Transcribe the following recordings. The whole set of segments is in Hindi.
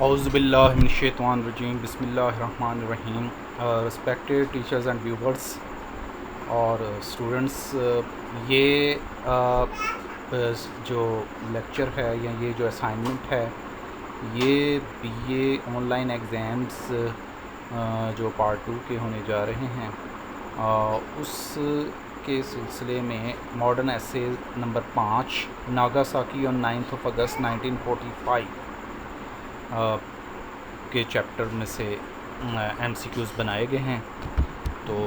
औज़ुबिल्लाहिमिनश्शैतानिर्रजीम बिस्मिल्लाहिर्रहमानिर्रहीम। रिस्पेक्टेड टीचर्स एंड व्यूवर्स और स्टूडेंट्स, ये जो लेक्चर है या ये जो असाइनमेंट है ये बीए ऑनलाइन एग्ज़ाम्स जो पार्ट 2 के होने जा रहे हैं, उस के सिलसिले में modern essay number 5 Nagasaki on 9 अगस्त 1945 के चैप्टर में से MCQs बनाए गए हैं। तो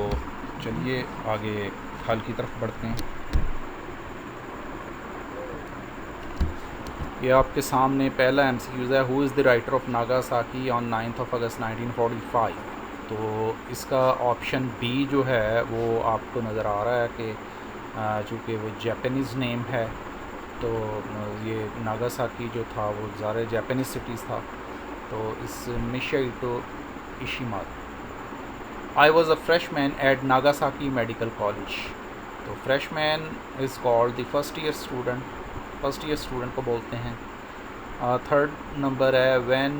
चलिए आगे हल की तरफ बढ़ते हैं। ये आपके सामने पहला MCQs है, who is the writer of Nagasaki on 9 अगस्त 1945। तो इसका ऑप्शन बी जो है वो आपको नज़र आ रहा है कि चूँकि वो जापानीज़ नेम है तो ये नागासाकी जो था वो ज़्यादा जापानीज़ सिटीज़ था। तो इस मिशाइटो इशिमा, I was a freshman at Nagasaki medical college. तो freshman is called the first year student को बोलते हैं। थर्ड नंबर है, when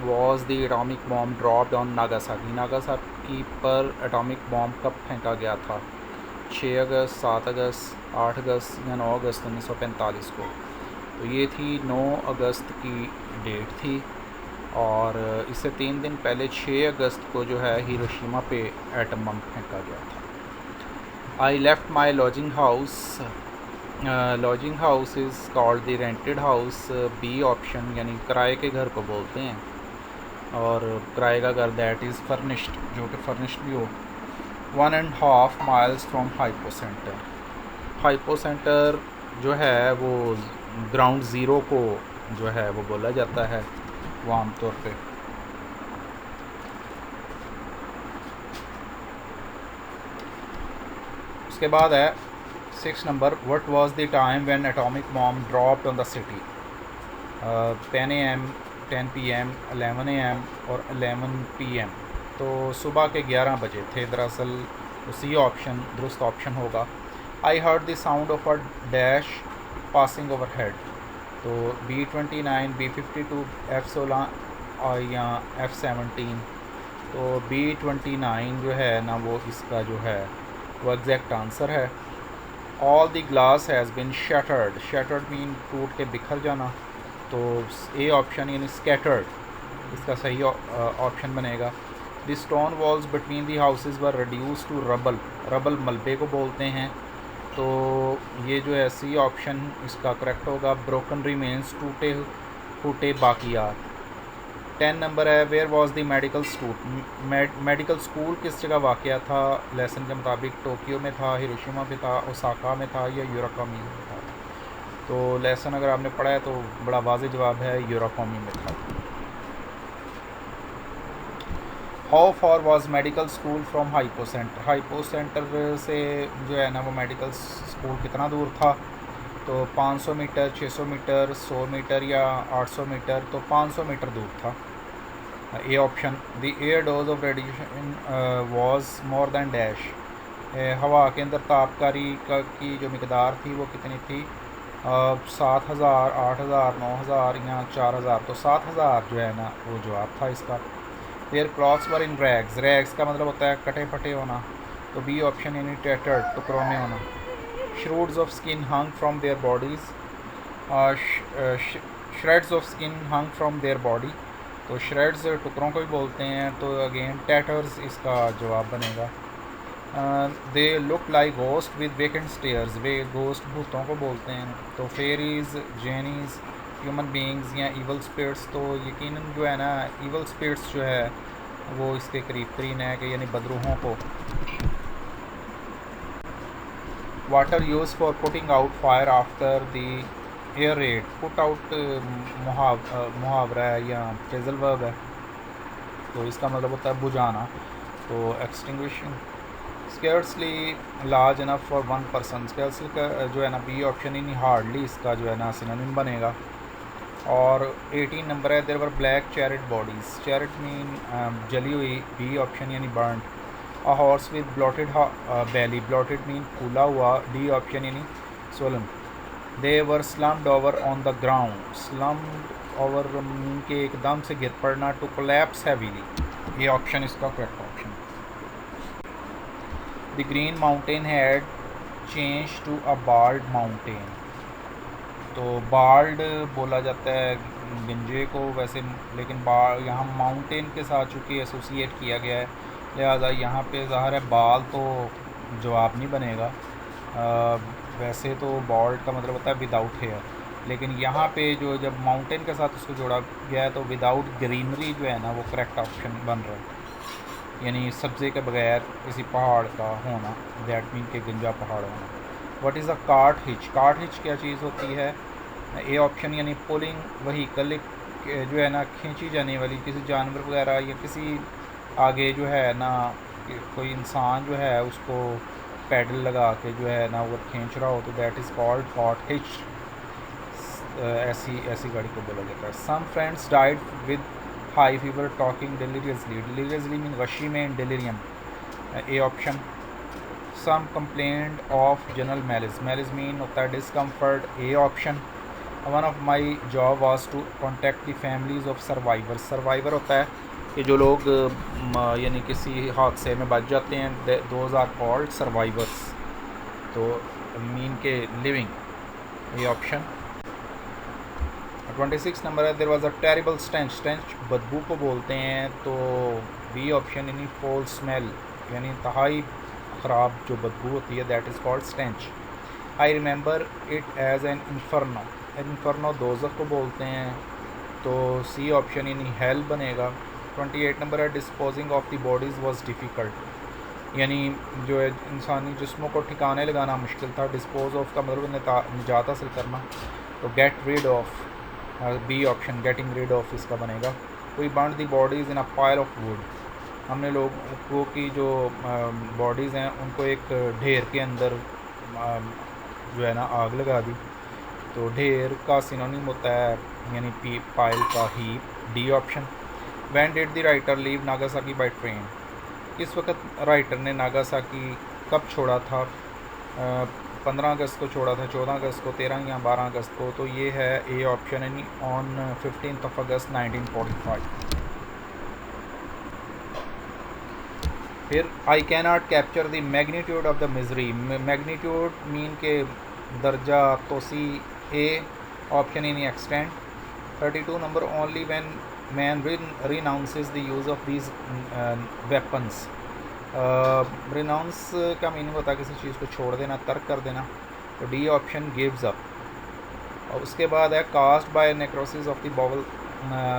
was the atomic bomb dropped on Nagasaki पर एटॉमिक बॉम्ब कब फेंका गया था? 6 अगस्त, 7 अगस्त, 8 अगस्त या 9 अगस्त 1945 को। तो ये थी 9 अगस्त की डेट थी और इससे 3 दिन पहले 6 अगस्त को जो है हिरोशिमा पे एटम बम फेंका गया था। I left my lodging house is called the rented house. B option यानी किराए के घर को बोलते हैं, और किराए का घर दैट इज़ फर्निश्ड, जो कि फर्निश्ड भी हो। 1.5 माइल्स फ्रॉम हाइपो सेंटर जो है वो ग्राउंड ज़ीरो को जो है वो बोला जाता है वो आमतौर पे। उसके बाद है 6 number, what was the time when atomic bomb dropped on the city? 10 AM, 10 PM, 11 AM और 11 PM। तो सुबह के 11 बजे थे दरअसल। सी ऑप्शन दुरुस्त ऑप्शन होगा। I heard the sound of a dash passing over head. तो B-29, B-52, F-16 या F-17। तो B-29 जो है ना वो इसका जो है वो एग्जैक्ट आंसर है। All the glass has been shattered mean टूट के बिखर जाना। तो ए ऑप्शन यानी स्कैटर्ड इसका सही ऑप्शन बनेगा। The stone walls between the houses were reduce to rubble मलबे को बोलते हैं। तो ये जो है सी ऑप्शन इसका करेक्ट होगा। ब्रोकन रिमेन्स टूटे फूटे बाकियात। 10 नंबर है, where was the medical school किस जगह वाक़या था? लेसन के मुताबिक टोक्यो में था, हिरोशिमा में था, ओसाका में था या यूराकामी में था। तो लेसन अगर आपने पढ़ा है तो बड़ा वाज़ेह जवाब है, यूराकामी में था। How far was medical school from hypo centre से जो है ना वो मेडिकल स्कूल कितना दूर था? तो 500 मीटर, 600 मीटर, 100 मीटर या 800 मीटर। तो 500 मीटर दूर था। A option, the air dose of radiation was more than dash. हवा के अंदर तापकारी की जो मकदार थी वो कितनी थी? 7000, 8000, 9000 या 4000। तो 7000 जो है ना वो जवाब था इसका। Their clothes were in rags का मतलब होता है कटे फटे होना। तो बी ऑप्शन यानी टैटर्ड, टुकड़ों में होना। Shreds of skin hung from their bodies. Shreds of skin hung from their body. तो श्रेड्स टुकड़ों को भी बोलते हैं। तो अगेन टैटर्स इसका जवाब बनेगा। They look like ghost with vacant stairs. Way ghost भूतों को बोलते हैं। तो फेरीज, जेनीज़, ह्यूमन बींग्स या ईवल स्पिरिट्स। तो यकीनन जो है ना ईवल स्पिरिट्स जो है वो इसके करीब तरीन है कि यानी बदरूहों को। Water use for putting out fire after the air red. Put out मुहावरा है या फ्रेजल वर्ब है, तो इसका मतलब होता है बुझाना। तो extinguishing. Scarcely large enough for one person. Scarcely का जो है ना बी ऑप्शन ही नहीं, हार्डली इसका जो है ना सिनोनिम बनेगा। और 18 नंबर है, there were black charred bodies. Charred mean जली हुई। बी ऑप्शन यानी burn. A horse with bloated belly. Bloated mean फूला हुआ। डी ऑप्शन यानी swollen. They were slumped over on the ground, slumped over mean के एकदम से गिर पड़ना, टू कोलैप्स हैवीली। ये ऑप्शन इसका correct option. The green mountain had changed to a bald mountain, तो बाल्ड बोला जाता है गंजे को वैसे, लेकिन यहाँ माउंटेन के साथ चूँकि एसोसिएट किया गया है, लिहाजा यहाँ पे ज़ाहिर है बाल तो जवाब नहीं बनेगा। वैसे तो बाल्ड का मतलब होता है विदाउट हेयर, लेकिन यहाँ पे जो जब माउंटेन के साथ उसको जोड़ा गया है तो विदाउट ग्रीनरी जो है ना वो करेक्ट ऑप्शन बन रहा है, यानी सब्ज़े के बगैर किसी पहाड़ का होना, दैट मीन के गंजा पहाड़ होना। What is a cart hitch, cart hitch क्या चीज़ होती है? ए ऑप्शन यानी पुलिंग व्हीकल, जो है ना खींची जाने वाली किसी जानवर वगैरह या किसी आगे जो है ना कोई इंसान जो है उसको पैडल लगा के जो है ना वो खींच रहा हो, तो that is called cart hitch. ऐसी गाड़ी को बोला जाता है। Some friends died with high fever talking deliriously, deliriously mean गशी में delirium, A option. Some complaint of general malaise, malaise mean होता है discomfort, A option. One of my job was to contact the families of survivor, survivor होता है कि जो लोग यानी किसी हादसे में बच जाते हैं, दोज आर कॉल्ड सर्वाइवर्स, तो मीन के लिविंग, ये ऑप्शन। 26 नंबर है, there was a terrible stench, stench बदबू को बोलते हैं, तो बी ऑप्शन यानी फोल स्मेल, यानी इंतहाई ख़राब जो बदबू होती है, that is called stench. I remember it as an inferno, inferno दोज़ख को बोलते हैं, तो सी ऑप्शन यानी हेल बनेगा। 28 नंबर है, disposing of the bodies was difficult, यानी जो है इंसानी जिस्मों को ठिकाने लगाना मुश्किल था, डिस्पोज ऑफ का मतलब निजात हासिल करना, तो get rid of, B option getting rid of इसका बनेगा। We burn the bodies in a pile of wood, हमने लोगों की जो बॉडीज़ हैं उनको एक ढेर के अंदर जो है ना आग लगा दी, तो ढेर का सिनोनिम होता है यानी पाइल का heap, D option. When did the writer leave Nagasaki by train, किस वक्त राइटर ने नागासाकी कब छोड़ा था? 15 अगस्त को छोड़ा था, 14 अगस्त को, 13 या 12 अगस्त को, तो ये है ए ऑप्शन यानी ऑन 15 अगस्त 1945। फिर I can not capture the magnitude of the misery, magnitude mean के दर्जा तोसी, ए ऑप्शन यानी extent. 32 number, only when man renounces the use of these weapons, renounce का मीनिंग होता है किसी चीज़ को छोड़ देना, तर्क कर देना, तो डी ऑप्शन गिव्स अप। और उसके बाद है cast by necrosis of the bowel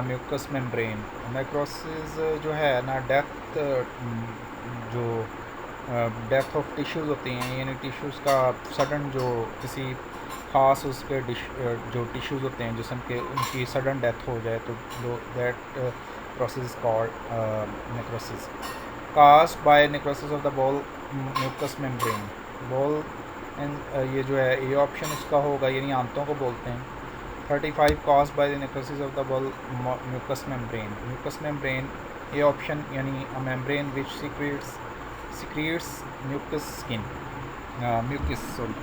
mucous membrane, necrosis जो है ना डेथ, जो डेथ ऑफ टिश्यूज़ होती हैं, यानी टिश्यूज़ का सडन जो किसी ख़ास उसके जो टिश्यूज़ होते हैं जिसम के, उनकी सडन डेथ हो जाए, तो that process called necrosis. Cast by necrosis of the bowel mucous membrane, bowel ये जो है ए ऑप्शन इसका होगा, यानी आंतों को बोलते हैं। 35 caused by the necrosis of the bowel mucous membrane, mucous membrane A option यानी a membrane which secretes mucus skin, mucus sorry.